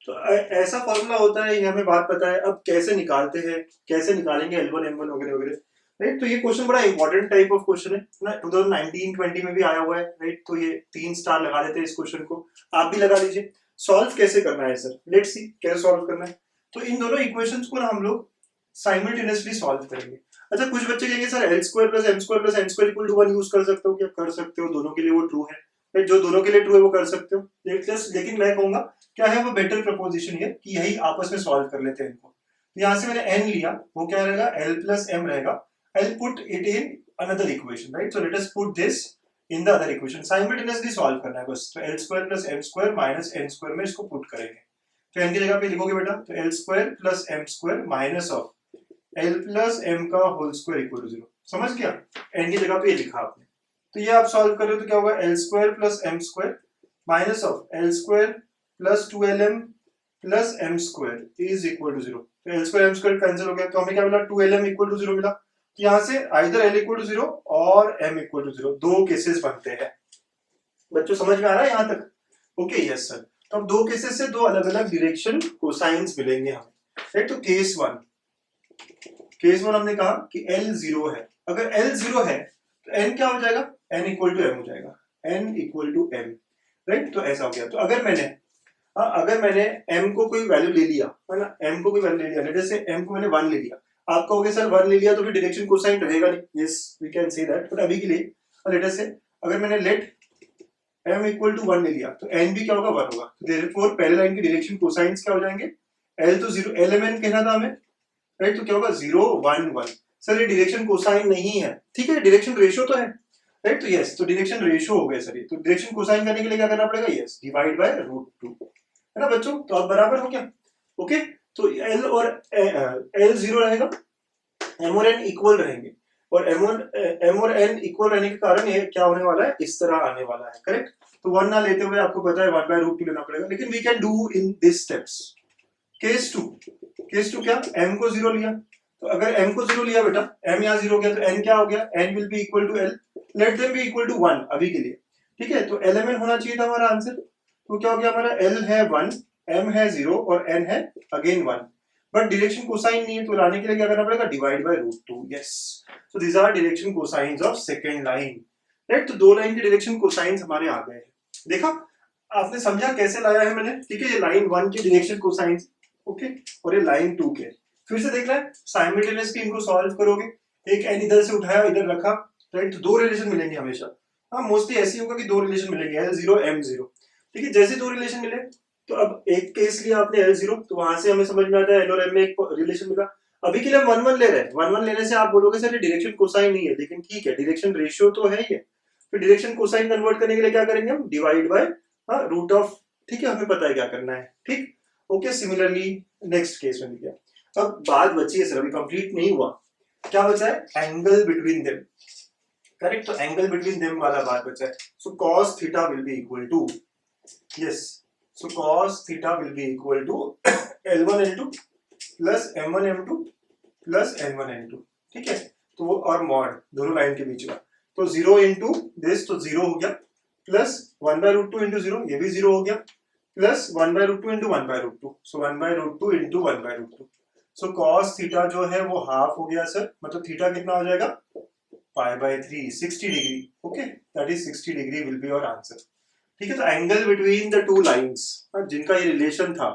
तो ऐसा फॉर्मूला होता है, ये हमें बात पता है। अब कैसे निकालते हैं, कैसे निकालेंगे L1 M1 वगैरह वगैरह, राइट। तो ये क्वेश्चन बड़ा इंपॉर्टेंट टाइप ऑफ क्वेश्चन है ना, 2019-20 में भी आया हुआ है, राइट। तो ये 3 स्टार लगा देते हैं इस क्वेश्चन को, आप भी लगा लीजिए। सॉल्व कैसे करना है सर, लेट्स सी कैसे सॉल्व करना है। तो इन दोनों इक्वेशंस को ना हम लोग साइमल्टेनियसली सॉल्व करेंगे। अच्छा, कुछ बच्चे कहेंगे sir L square plus M square plus N square equal to 1 use कर सकते हो क्या? कर सकते हो, दोनों के लिए वो ट्रू है, राइट। जो दोनों के लिए ट्रू है वो कर सकते हो, लेकिन मैं कहूंगा क्या है वो बेटर प्रपोजिशन है कि यही आपस में सॉल्व कर लेते हैं इनको। यहाँ से मैंने n लिया, वो क्या रहेगा, L प्लस M रहेगा। I'll put it in another equation, right? So let us put this in the other equation. Simultaneously solve करना है बस। तो L square plus M square minus N square में इसको put करेंगे। तो n की जगह पे लिखोगे बेटा, तो L square plus M square minus of L plus M का whole square equal to 0। समझ गया? n की जगह पे ये लिखा आपने। तो ये आप सॉल्व कर रहे हो तो क्या होगा, L square plus M square minus of L square plus 2LM plus M square is equal to 0। तो L square M square cancel हो गया, तो हमें क्या मिला, 2LM equal to 0 मिला। तो यहाँ से आइदर L equal to 0 और M equal to 0, दो केसेस बनते हैं। बच्चों समझ में आ रहा है यहाँ तक? Okay, yes sir. तो अब दो केसेस से दो अलग अलग डायरेक्शन कोसाइंस मिलेंगे हमें, राइट। तो केस वन हमने कहा कि L 0 है। अगर L 0 है तो N क्या हो जाएगा, N इक्वल टू M हो जाएगा, N equal to M, right. तो ऐसा हो गया। तो अगर मैंने M को कोई वैल्यू ले लिया है ना, M को कोई वैल्यू ले लिया, लेट अस से M को मैंने 1 ले लिया, आप कहोगे सर 1 ले लिया तो फिर डायरेक्शन कोसाइन रहेगा नहीं, yes we can say that, but अभी के लिए लेट अस से अगर मैंने लेट m इक्वल टू 1 ले लिया तो n भी क्या होगा, 1 होगा। तो देयरफॉर पहले लाइन की डायरेक्शन कोसाइंस क्या हो जाएंगे, l तो 0, lmn कहना था हमें, राइट। तो क्या होगा 0 1 1। सर ये डायरेक्शन कोसाइन नहीं है, ठीक है, डायरेक्शन रेशियो तो है, राइट। तो यस, तो डायरेक्शन रेशियो हो गया सर ये। तो डायरेक्शन कोसाइन करने के लिए क्या करना पड़ेगा, यस डिवाइड बाय √2, है ना बच्चों। तो अब बराबर हो गया, ओके। तो l और l 0 रहेगा, m और n इक्वल रहेंगे, और m और n इक्वल रहने के कारण ये क्या होने वाला है, इस तरह आने वाला है, करेक्ट। तो 1 ना लेते हुए आपको पता है 1/√2 लेना पड़ेगा, लेकिन we can do in this steps. Case 2 क्या, m को 0 लिया, तो अगर m को 0 लिया बेटा, m यहाँ 0 हो गया तो n क्या हो गया, n will be equal to l, let them be equal to 1 अभी के लिए, ठीक है। तो एलिमेंट होना चाहिए था हमारा आंसर। तो क्या हो गया हमारा, l है 1, m है 0 और n है अगेन 1, बट डायरेक्शन कोसाइन नहीं है, तो लाने के लिए क्या करना पड़ेगा, divide by √2, yes. So these are direction cosines of second line, right. तो दो लाइन के डायरेक्शन कोसाइंस हमारे आ गए हैं। देखा आपने, समझा कैसे लाया है मैंने, ठीक है। ये लाइन 1 के डायरेक्शन कोसाइंस, ओके, और ये लाइन 2 के। फिर से देखना है, साइमल्टेनियसली इनको सॉल्व करोगे, एक n इधर से उठाया इधर रखा, राइट। तो दो रिलेशन मिलेंगे हमेशा, हाँ मोस्टली ऐसे होगा कि दो रिलेशन मिलेंगे, L0 M0, ठीक है। जैसे दो रिलेशन मिले, तो अब एक केस लिया आपने L0, तो वहां से हमें समझ में आता है L और M में एक रिलेशन मिला। अभी के लिए हम 1 1 ले रहे हैं, 1 1 लेने से आप बोलोगे सर ये डायरेक्शन कोसाइन नहीं है, लेकिन ठीक है, डायरेक्शन रेशियो तो है ही है। फिर डायरेक्शन कोसाइन कन्वर्ट करने के लिए क्या करेंगे हम, डिवाइड बाय रूट ऑफ, ठीक है, हमें पता है क्या करना है, ठीक, ओके। सिमिलरली नेक्स्ट केस में लिया। अब बात बची है सर, अभी कंप्लीट नहीं हुआ, क्या बचा है, एंगल बिटवीन देम, करेक्ट। तो एंगल बिटवीन देम वाला बात बचा है। So cos theta will be equal to, yes, so cos theta will be equal to L1 L2 plus M1 M2 plus N1 N2, ठीक है। तो वो और मॉड दोनों लाइन के बीच का, तो 0 इंटू दिस, तो 0 हो गया, प्लस 1/√2 इंटू 0, ये भी 0 हो गया, प्लस 1/√2 इंटू 1/√2, सो 1/√2 इंटू 1/√2। सो cos थीटा जो है वो हाफ हो गया सर, मतलब थीटा कितना हो जाएगा, π/3, 60 degree, okay, that is 60 degree will be your answer, ठीक है। तो angle between the two lines जिनका ये रिलेशन था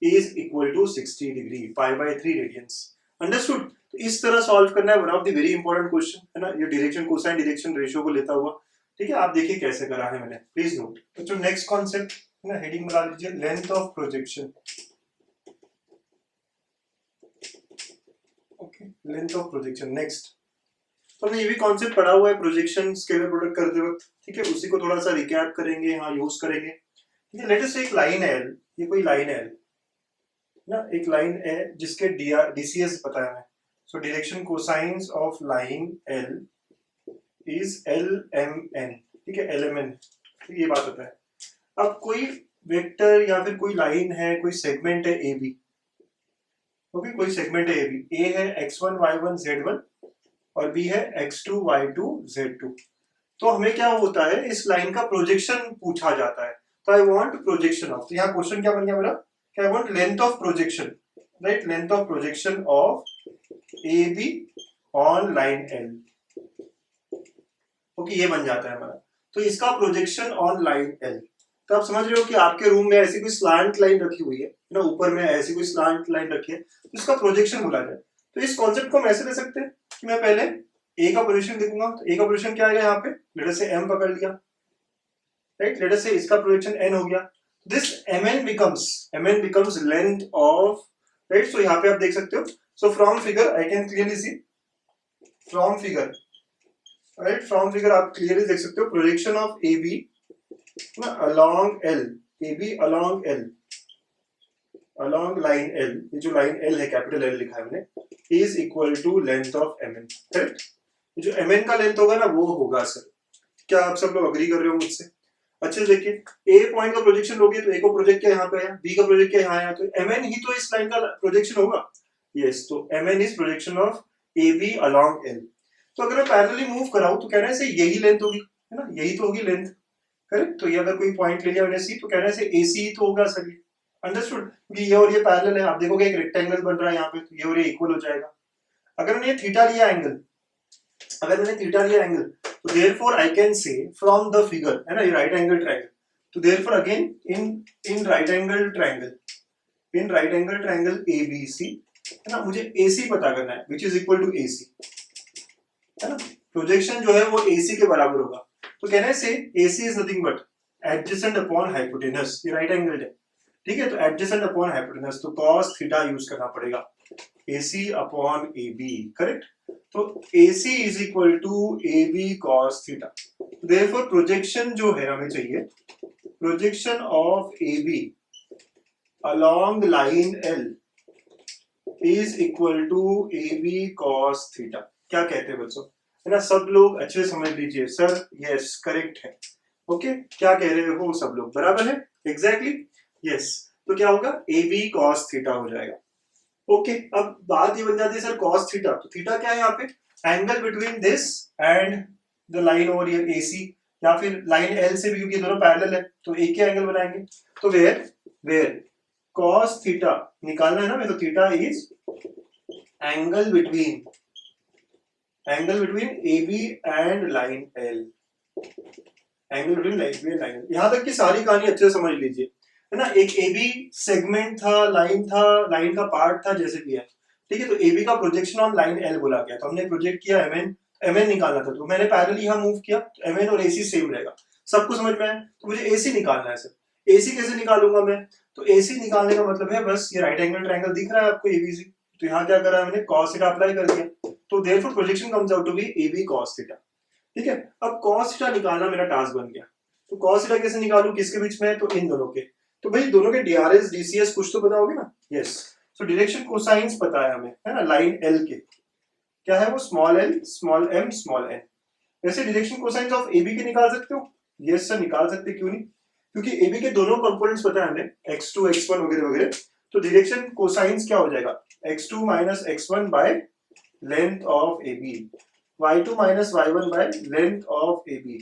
is equal to 60 degree, π/3 radians, understood. तो इस तरह सॉल्व करना है, one of the very important question है ना, ये डायरेक्शन कोसाइन डायरेक्शन रेशियो को लेता हुआ, ठीक है। आप देखिए कैसे करा है मैंने, प्लीज नोट। तो जो नेक्स्ट कॉन्सेप्ट है ना, हेडिंग बना लीजिए, length of projection, okay, length of projection. Next, तो हमने ये भी कॉन्सेप्ट पढ़ा हुआ है प्रोजेक्शन स्केलर प्रोडक्ट करते वक्त, ठीक है, उसी को थोड़ा सा रिकैप करेंगे, यहाँ यूज करेंगे, ठीक है। लेट अस से एक लाइन है L, ये कोई लाइन है L ना, एक लाइन है जिसके DCS पता है हमें। So direction cosines of line L is LMN, ठीक है, LMN, ठीक है, ये बात होता है। अब कोई वेक्टर या फिर कोई लाइन है, कोई सेगमेंट है AB, ओके, कोई सेगमेंट है AB, A है x1 y1 z1 और B है x2 y2 z2। तो हमें क्या होता है, इस लाइन का प्रोजेक्शन पूछा जाता है, तो आई वांट प्रोजेक्शन ऑफ, तो यहाँ क्वेश्चन क्या बन गया मेरा, क्या I want length of projection, right, length of projection of AB on line L, okay, ये बन जाता है हमारा। तो इसका प्रोजेक्शन ऑन लाइन L, तो आप समझ रहे हो कि आपके रूम में ऐसी कोई स्लांट लाइन रखी हुई है ना, ऊपर में ऐसी कोई स्लांट लाइन रखी है, तो इसका प्रोजेक्शन बोला जाए। तो इस कॉन्सेप्ट को हम ऐसे ले सकते हैं कि मैं पहले A का प्रोजेक्शन लिखूंगा, तो A का प्रोजेक्शन क्या आएगा यहाँ पे, लेट अस से M पकड़ लिया, राइट, लेट अस से इसका प्रोजेक्शन N हो गया, this MN becomes length of, right. So यहाँ पे आप देख सकते हो, so from figure I can clearly see, from figure, right, from figure आप क्लियरली देख सकते हो projection of AB along L, AB along L, along line L, ये जो लाइन L है, कैपिटल L लिखा है मैंने, is equal to length of MN, correct. जो MN का लेंथ होगा ना वो होगा सर, क्या आप सब लोग अग्री कर रहे हो मुझसे? अच्छे से देखिए, A पॉइंट का प्रोजेक्शन लोगे तो A को प्रोजेक्ट किया यहाँ पे है, B का प्रोजेक्ट किया यहाँ है, तो MN ही तो इस लाइन का प्रोजेक्शन होगा, यस। तो MN is projection of AB along L। तो अगर मैं पैरेलली मूव कराऊं तो कहना है से यही लेंथ होगी, है ना, यही तो होगी लेंथ, करेक्ट। तो ये अगर कोई पॉइंट ले लिया मैंने C, तो कहना से AC ही तो होगा सर, ये अंडरस्टूड, क्योंकि ये और ये पैरेलल है। आप देखोगे एक रेक्टेंगल बन रहा है यहाँ पे, तो ये और ये इक्वल हो जाएगा। अगर मैंने थीटा लिया एंगल, अगर मैंने थीटा लिया एंगल, तो therefore I can say from the figure, है ना, ये राइट एंगल ट्रायंगल, तो therefore again in right angle triangle, in right angle triangle ABC, है ना, मुझे AC पता करना है, which is equal to AC, है ना, प्रोजेक्शन जो है वो AC के बराबर होगा। तो कहने से AC is nothing but adjacent upon hypotenuse, ये राइट एंगल है, ठीक है, तो एडजेसेंट अपॉन हाइपोटेनस, तो cos थीटा यूज करना पड़ेगा, AC अपॉन AB, करेक्ट। तो AC is equal to AB cos theta, therefore projection जो है हमें चाहिए, projection of AB along line L is equal to AB cos theta. क्या कहते हैं बच्चों, है ना, सब लोग अच्छे से समझ लीजिए, सर यस करेक्ट है, ओके, क्या कह रहे हो सब लोग, बराबर है, एग्जैक्टली यस। तो क्या होगा, AB cos थीटा हो जाएगा, ओके। अब बात ये बन जाती है सर cos थीटा, तो थीटा क्या है यहाँ पे, angle between this and the line over here AC, या फिर लाइन L से भी, क्योंकि दोनों पैरेलल है तो एक ही एंगल बनाएंगे, तो वेयर वेयर cos थीटा निकालना है ना, तो theta is angle between AB and line L, angle between line L। यहां तक की सारी कहानी अच्छे से समझ लीजिए, है ना, एक AB सेगमेंट था, लाइन का पार्ट था, जैसे भी है, ठीक है, तो AB का प्रोजेक्शन ऑन लाइन L बोला गया, तो हमने प्रोजेक्ट किया MN निकालना था, तो मैंने पैरेलल यहां मूव किया, तो MN और AC सेम रहेगा, सबको समझ में आया, तो मुझे AC निकालना है सर। AC कैसे निकालूंगा मैं, तो AC निकालने का मतलब है, बस ये राइट एंगल ट्रायंगल दिख रहा है आपको ABC, तो यहाँ क्या करा मैंने, cos थीटा अप्लाई कर दिया, तो therefore projection comes out to be AB cos theta, ठीक है। अब cos थीटा निकालना मेरा टास्क बन गया, तो cos थीटा कैसे निकालूं, किसके बीच में, तो इन दोनों के, तो भाई दोनों के DRS DCS कुछ तो पता होगी ना, यस, सो डायरेक्शन कोसाइंस पता है हमें, है ना, लाइन L के क्या है वो, small l small m small n, वैसे डायरेक्शन कोसाइंस ऑफ AB के निकाल सकते हो, यस सर निकाल सकते, क्यों नहीं, क्योंकि AB के दोनों कंपोनेंट्स पता है हमें, x2 x1 वगैरह वगैरह, तो डायरेक्शन कोसाइंस क्या हो जाएगा, x2 minus x1 by length of AB, y2 minus y1 by length of AB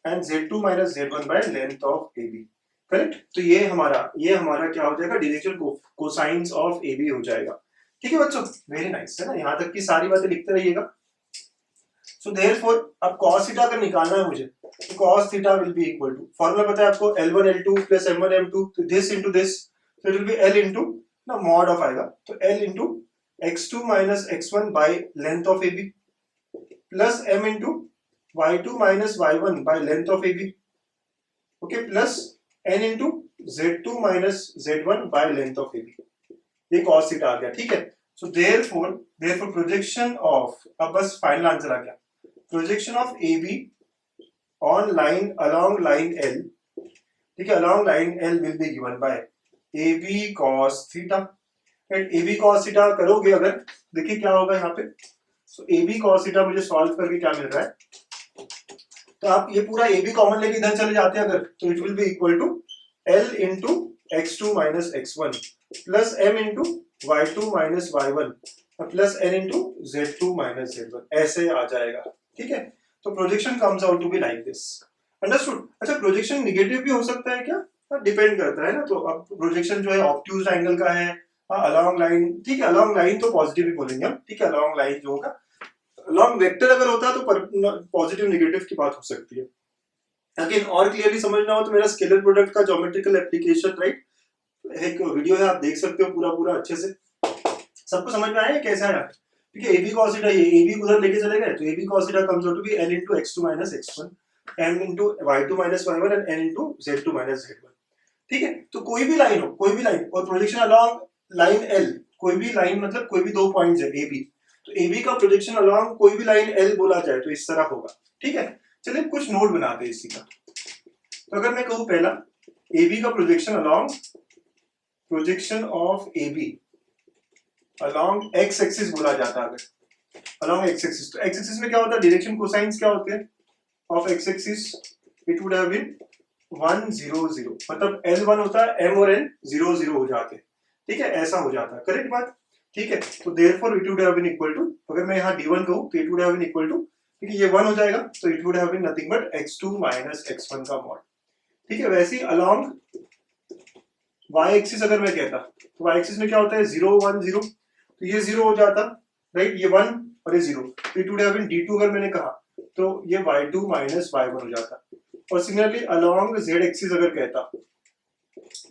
and z2 minus z1 bye length of AB, correct. तो ये हमारा क्या हो जाएगा, डायरेक्शन कोसाइंस ऑफ AB हो जाएगा, ठीक है बच्चों, वेरी नाइस, है ना, यहां तक की सारी बातें लिखते रहिएगा। सो देयरफॉर अब cos थीटा अगर निकालना है मुझे, तो cos theta will be equal to, formula पता है आपको, L1 L2 plus M1 M2, तो दिस इनटू दिस, तो it will be L into ना मॉड ऑफ आएगा, तो L into x2 minus x1 by length of AB plus M into y2 minus y1 by length of AB, okay, plus N into z2 minus z1 bye length of AB, ये cos theta आ गया, ठीक है। So therefore projection of, अब बस final answer आ गया, projection of AB on line along line L, ठीक है, along line L will be given by AB cos theta, and AB cos theta करोगे अगर, देखिए क्या होगा यहाँ पे, सो AB cos थीटा मुझे सॉल्व करके क्या मिल रहा है, तो आप ये पूरा AB कॉमन लेके इधर चले जाते हैं अगर, तो it will be equal to L into x2 minus x1 plus M into y2 minus y1 plus N into z2 minus z1, ऐसे आ जाएगा, ठीक है। तो projection comes out to be like this, understood. अच्छा, प्रोजेक्शन नेगेटिव भी हो सकता है क्या, डिपेंड करता है ना, तो अब प्रोजेक्शन जो है ऑब्ट्यूज एंगल का है, अलोंग लाइन, ठीक है, अलोंग लाइन तो पॉजिटिव ही बोलेंगे हम, ठीक है, अलोंग लाइन जो होगा, अलोंग वेक्टर अगर होता है तो पॉजिटिव नेगेटिव की बात हो सकती है। अगेन और क्लियरली समझना हो तो मेरा स्केलर प्रोडक्ट का ज्योमेट्रिकल एप्लीकेशन, राइट, एक वीडियो है, आप देख सकते हो पूरा अच्छे से, सबको समझ में आया कैसा है, ठीक है। AB cos थीटा, ये AB उधर लेके चले गए, तो AB cos theta comes out to be L into x2 minus x1 M into y2 minus y1 and N into z2 minus z1, ठीक है। तो कोई भी लाइन हो, कोई भी लाइन, और प्रोजेक्शन अलोंग लाइन L, कोई भी लाइन मतलब कोई भी दो पॉइंट्स है AB, तो AB का प्रोजेक्शन अलोंग कोई भी लाइन L बोला जाए तो इस तरह होगा, ठीक है। चलिए कुछ नोट बनाते हैं इसी का, तो अगर मैं कहूँ पहला, AB का projection along, projection of AB along x axis बोला जाता है, अगर along x एक्सिस, तो x एक्सिस में क्या होता है, डायरेक्शन कोसाइंस क्या होते हैं of x axis, it would have been 1 0 0, मतलब L1 होता है, M और N 0 0 हो जाते हैं, ठीक है, ऐसा हो जाता है, करेक्ट बात, ठीक है। तो therefore it would have been equal to, अगर मैं यहाँ D1 कहूँ तो it would have been equal to, ठीक है, ये 1 हो जाएगा, तो it would have been nothing but x2 minus x1 का मॉड, ठीक है। वैसे ही along y एक्सिस अगर मैं कहता, तो y एक्सिस में क्या होता है 0 1 0, तो ये 0 हो जाता, राइट, ये 1 और ये 0, तो it would have been d2 अगर मैंने कहा तो ये y2 माइनस y1 हो जाता। और सिमिलरली अलोंग z एक्सिस अगर कहता,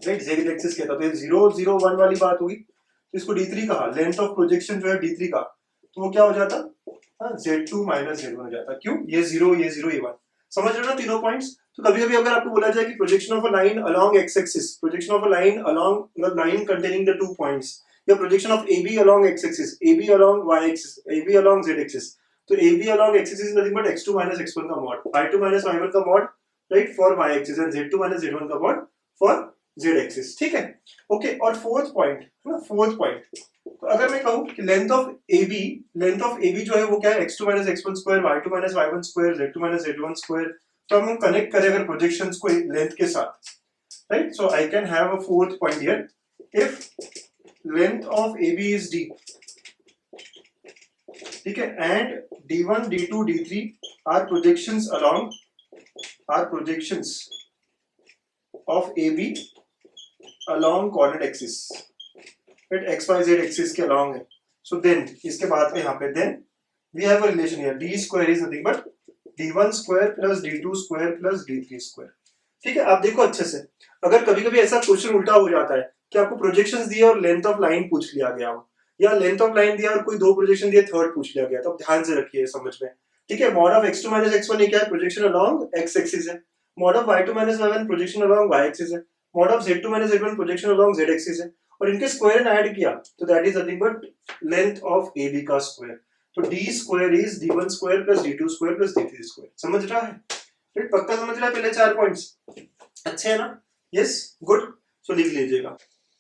राइट, z एक्सिस कहता तो ये 0 0 1 वाली बात होगी, तो इसको d3 कहा, लेंथ ऑफ प्रोजेक्शन जो है d3 का, तो वो क्या हो जाता, z2 माइनस z1 हो जाता। क्यों, ये 0 ये 0 ये 1, समझ रहे हो ना तीनों पॉइंट्स। तो कभी कभी अगर आपको बोला जाए कि projection of a line along x axis, projection of a line along the line containing the 2 points, या projection of AB along x axis, AB along y axis, AB along z axis, तो AB along x axis is nothing but x2 minus x1 का mod, y2 minus y1 का mod, right, for y axis, and z2 minus z1 का mod for z axis. ठीक है, okay. और fourth point है ना, fourth point, तो अगर मैं कहूं कि लेंथ ऑफ AB जो है वो क्या है, x2 minus x1 square, y2 minus y1 square, z2 minus z1 square, तो हम कनेक्ट करें अगर प्रोजेक्शंस को लेंथ के साथ, right, so I can have a fourth point here, if length of AB is d, ठीक है, and d1 d2 d3 are projections of AB along coordinate axis, right, x y z axis के along है, so then इसके बाद में यहाँ पे then we have a relation here, d square is nothing but d1 square plus d2 square plus d3 square। ठीक है, आप देखो अच्छे से, अगर कभी कभी ऐसा क्वेश्चन उल्टा हो जाता है कि आपको प्रोजेक्शंस दिए और लेंथ ऑफ लाइन पूछ लिया गया हो, या लेंथ ऑफ लाइन दिया और कोई दो प्रोजेक्शन दिए, थर्ड पूछ लिया गया, तो आप ध्यान से रखिए समझ में। ठीक है, mod of x2 minus x1 ये क्या है, प्रोजेक्शन अलोंग x एक्सिस है, mod of y2 minus y1 projection along y axis है, mod of z2 minus z1 projection along z axis है, और इनके स्क्वायर एंड ऐड किया तो that is nothing but length of AB का square, तो d square is d1 square plus d2 square plus d3 square. समझ रहा है, फिर पक्का समझ रहा है पहले 4 पॉइंट्स, अच्छे है ना, यस, गुड, सो लिख लीजिएगा।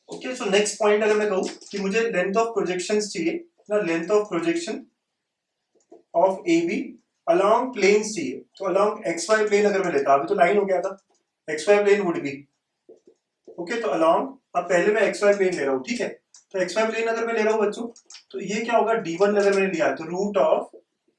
ओके, सो नेक्स्ट पॉइंट अगर मैं कहूं कि मुझे लेंथ ऑफ प्रोजेक्शंस चाहिए ना, length of projection of AB along planes चाहिए, तो अलोंग xy प्लेन अगर मैं लेता, अभी तो लाइन हो गया था, xy plane would be, okay, तो अलोंग, अब पहले मैं xy प्लेन ले रहा हूं, ठीक है, तो xy प्लेन अगर मैं ले रहा हूं बच्चों, तो ये क्या होगा, d1 अगर मैंने लिया तो root of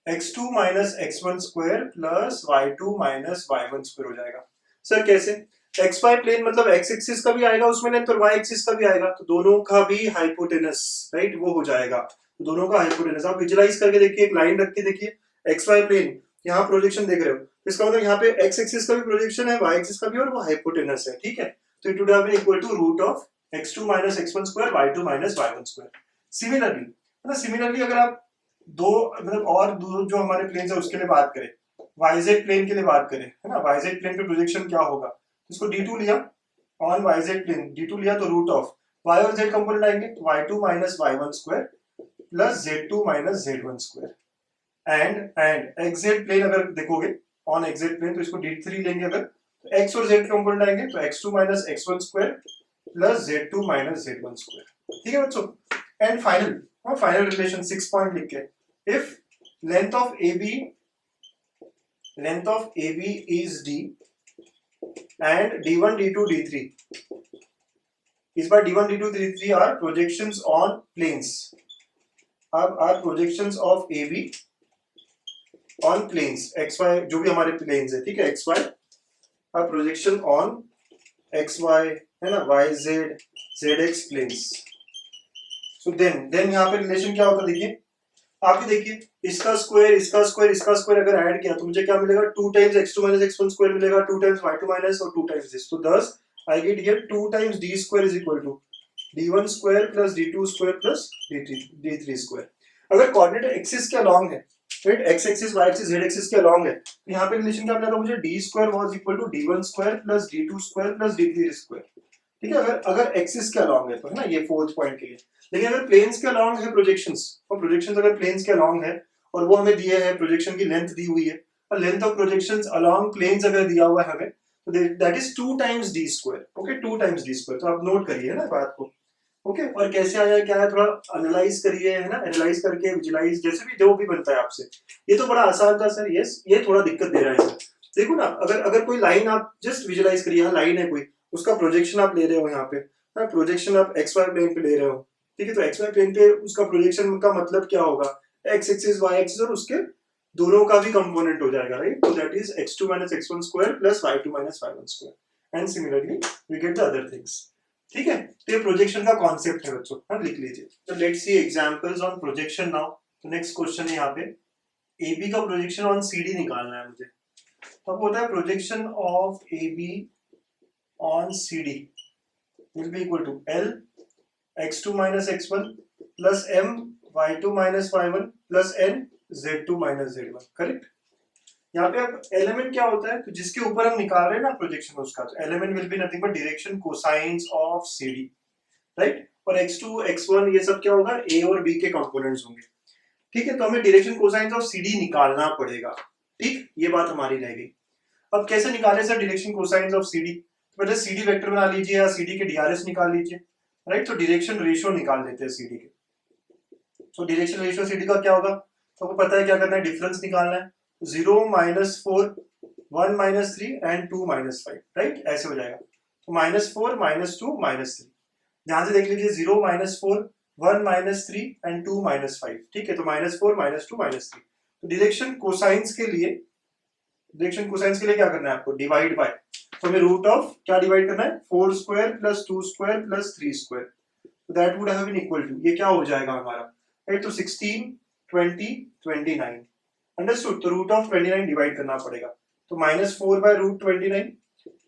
x2 minus x1 square plus y2 minus y1 square हो जाएगा। सर कैसे, xy प्लेन मतलब x एक्सिस का भी आएगा उसमें लेंथ और y एक्सिस का भी आएगा, तो दोनों का भी हाइपोटेनस, राइट, वो हो जाएगा, तो दोनों का हाइपोटेनस आप विजुलाइज करके देखिए, एक लाइन रख के देखिए, xy प्लेन यहाँ प्रोजेक्शन देख रहे हो, इसका मतलब यहाँ पे x एक्सिस का भी प्रोजेक्शन है, y एक्सिस का भी, और वो हाइपोटेनस है। ठीक है, तो it would have been equal to root of x2 minus x1 square y2 minus y1 square. Similarly मतलब सिमिलरली अगर आप दो मतलब और दो जो हमारे प्लेन्स है उसके लिए बात करें, yz प्लेन के लिए बात करें, है ना, yz प्लेन पे प्रोजेक्शन क्या होगा, इसको d2 लिया, ऑन yz प्लेन d2 लिया, तो रूट ऑफ y और z कंपोनेंट आएंगे, y2 minus y1 square plus z2 minus z1 square, and xz plane अगर देखोगे ऑन xz प्लेन, तो इसको d3 लेंगे अगर, तो x और z कंपोनेंट आएंगे, तो x2 minus x1 square plus z2 minus z1 square. ठीक है बच्चों, एंड फाइनल रिलेशन 6 पॉइंट लिख के, if length of AB is d and d1 d2 d3 is by d1 d2 d3 are projections on planes, अब are projections of AB on planes xy जो भी हमारे planes है, ठीक है, xy are projection on xy है ना, yz zx planes, so then यहाँ पे रिलेशन क्या होता है, देखिए आप ही देखिए, इसका स्क्वायर इसका स्क्वायर इसका स्क्वायर अगर ऐड किया तो मुझे क्या मिलेगा, 2 times x2 minus x1 square मिलेगा, 2 टाइम्स y2 माइनस और 2 टाइम्स दिस, तो thus I get here 2 times d square is equal to d1 square plus d2 square plus d3 square. अगर कोऑर्डिनेट एक्सिस के अलोंग है, right, x axis y axis z axis के along है, तो यहाँ पे relation क्या मिला था मुझे, d square was equal to d1 square plus d2 square plus d3 square. ठीक है, अगर एक्सिस के अलोंग है तो, है ना, ये फोर्थ पॉइंट के लिए। लेकिन अगर प्लेन्स के अलोंग है प्रोजेक्शंस, और प्रोजेक्शंस अगर प्लेन्स के अलोंग है और वो हमें दिए है, प्रोजेक्शन की लेंथ दी हुई है, और length of projections along planes अगर दिया हुआ है हमें, तो that is 2 times d square. Okay, 2 times d square, तो आप नोट करिए ना बात को। ओके, और कैसे आया क्या है, थोड़ा एनालाइज करिए, है ना, एनालाइज करके विजुलाइज जैसे भी जो भी बनता है आपसे। ये तो बड़ा आसान था सर, यस, ये थोड़ा दिक्कत दे रहा है सर। देखो ना, अगर कोई लाइन आप जस्ट विजुलाइज करिए, यहाँ लाइन है कोई, उसका प्रोजेक्शन आप ले रहे हो, यहाँ पे प्रोजेक्शन आप xy प्लेन पे ले रहे हो, ठीक है, तो xy प्लेन पे उसका प्रोजेक्शन का मतलब क्या होगा, x एक्सिस y एक्सिस और उसके दोनों का भी कंपोनेंट हो जाएगा, राइट, तो that is x2 minus x1 square plus y2 minus y1 square, and similarly we get the other things. ठीक है, तो ये प्रोजेक्शन का कॉन्सेप्ट है बच्चों, लिख लीजिए। तो let's see examples on projection now. तो नेक्स्ट क्वेश्चन है यहाँ पे ए बी का प्रोजेक्शन ऑन सी डी निकालना है मुझे। तो अब होता है projection of A B on C D will be equal to L x2 minus x1 plus m y2 minus y1 plus n z2 minus z1, correct. यहाँ पे अब एलिमेंट क्या होता है, तो जिसके ऊपर हम निकाल रहे हैं ना प्रोजेक्शन उसका, तो element will be nothing but direction cosines of CD, right. और x2 x1 ये सब क्या होगा, a और b के कंपोनेंट्स होंगे, ठीक है। तो हमें डायरेक्शन कोसाइंस ऑफ CD निकालना पड़ेगा, ठीक, ये बात हमारी रह गई। अब कैसे निकाले sir direction cosines of CD, तो पहले CD वेक्टर बना लीजिए या CD के DRS निकाल लीजिए, राइट। तो डायरेक्शन रेशियो निकाल देते हैं CD के। तो डायरेक्शन रेशियो CD का क्या होगा, तो आपको पता है क्या करना है, डिफरेंस निकालना है, 0 -4 1 -3 एंड 2 -5, राइट, ऐसे हो जाएगा। तो -4 -2 -3, ध्यान से देख लीजिए, 0 -4 1 -3 एंड 2 -5, ठीक है। तो -4 -2 -3। तो डायरेक्शन कोसाइंस के लिए क्या करना है आपको, डिवाइड बाय, तो हमें रूट ऑफ क्या डिवाइड करना है, 4 square plus 2 square plus 3 square, तो that would have been equal to, ये क्या हो जाएगा हमारा, राइट। तो 16 20 29, अंडरस्टूड। तो रूट ऑफ 29 डिवाइड करना पड़ेगा, तो -4 by root 29,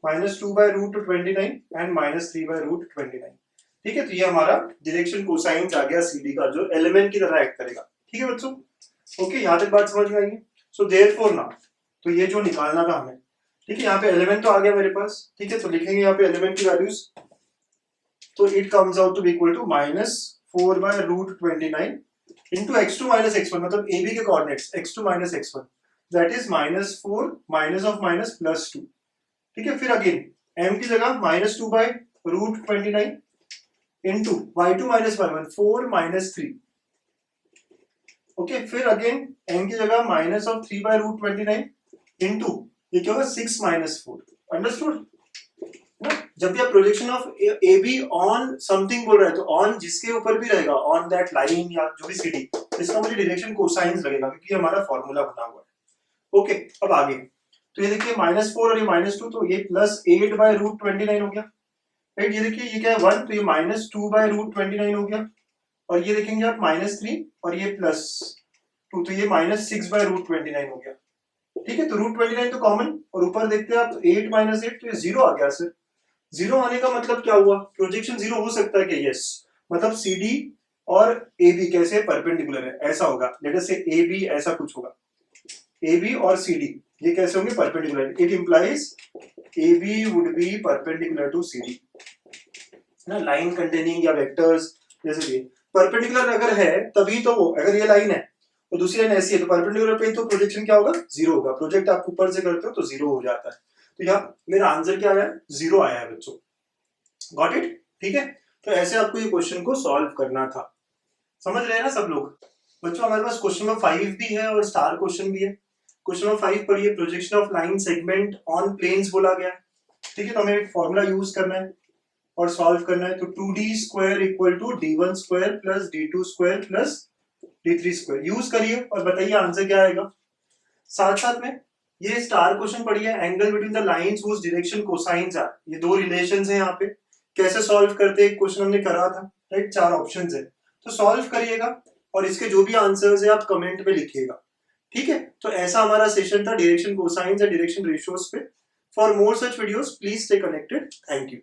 -2 by root 29 and -3 by root 29, ठीक है। तो ये हमारा डायरेक्शन कोसाइंस आ गया CD का, जो एलिमेंट की तरह एक्ट करेगा, ठीक है बच्चों। ओके, यहाँ तक बात समझ में आई है। सो देयरफॉर नाउ, तो ये जो निकालना था हमें, ठीक है, यहाँ पे एलिमेंट तो आ गया मेरे पास, ठीक है। तो लिखेंगे यहाँ पे एलिमेंट की वैल्यूज, तो it comes out to be equal to -4 by root 29 into x2 minus x1, मतलब AB के coordinates x2 minus x1, that is -4 minus of minus plus 2, ठीक है। फिर अगेन m की जगह -2 by root 29 into y2 minus y1 4 minus 3, okay. फिर again m की जगह -3 by रूट 29 into ये क्या होगा 6 minus 4, अंडरस्टूड। जब भी आप projection of A B on something बोल रहे हैं, तो ऑन जिसके ऊपर भी रहेगा, ऑन दैट लाइन या जो भी CD, इसका मुझे डायरेक्शन कोसाइंस लगेगा, क्योंकि हमारा फॉर्मूला बना हुआ है। ओके, अब आगे, तो ये देखिए -4 और ये -2, तो ये +8 बाय रूट 29 हो गया, राइट। ये देखिए ये क्या है 1, तो ये -2 बाय रूट 29 हो गया, और ये देखेंगे आप -3 और ये +2, तो ये -6 बाय रूट 29 हो गया, ठीक है। तो रूट 29 तो कॉमन, और ऊपर देखते हैं आप 8 -8, तो ये 0 आ गया सर। 0 आने का मतलब क्या हुआ, प्रोजेक्शन 0 हो सकता है कि यस, मतलब CD और AB कैसे परपेंडिकुलर है, ऐसा होगा। लेट अस से AB ऐसा कुछ होगा, AB और CD ये कैसे होंगे, perpendicular. It implies AB would be perpendicular to CD ना, लाइन कंटेनिंग या वेक्टर्स जैसे ये परपेंडिकुलर अगर है तभी तो वो, अगर ये लाइन है और दूसरी लाइन ऐसी है, तो परपेंडिकुलर पे तो प्रोजेक्शन क्या होगा, 0 होगा। प्रोजेक्ट आप ऊपर से करते हो तो 0 हो जाता है। तो यहाँ मेरा आंसर क्या आया है, 0 आया है बच्चों, गॉट इट, ठीक है। तो ऐसे आपको ये क्वेश्चन को सॉल्व करना था, समझ रहे हैं ना सब लोग बच्चों। हमारे पास क्वेश्चन नंबर 5 भी है और स्टार क्वेश्चन भी है। क्वेश्चन नंबर 5 पढ़िए, projection of line segment on planes बोला गया है, ठीक है। तो हमें एक फॉर्मूला यूज करना है और सॉल्व करना है। तो 2d square equal to d1 square plus d2 square plus d3 square use करिए और बताइए आंसर क्या आएगा। साथ साथ में ये स्टार क्वेश्चन पढ़िए, angle between the lines whose direction cosines are, ये दो रिलेशंस हैं यहाँ पे, कैसे सॉल्व करते हैं क्वेश्चन हमने करा था, राइट। 4 ऑप्शंस है, तो सॉल्व करिएगा और इसके जो भी आंसर्स है आप कमेंट में लिखिएगा, ठीक है। तो ऐसा हमारा सेशन था डायरेक्शन कोसाइंस या डायरेक्शन रेशियोज पे। For more such videos please stay connected, thank you.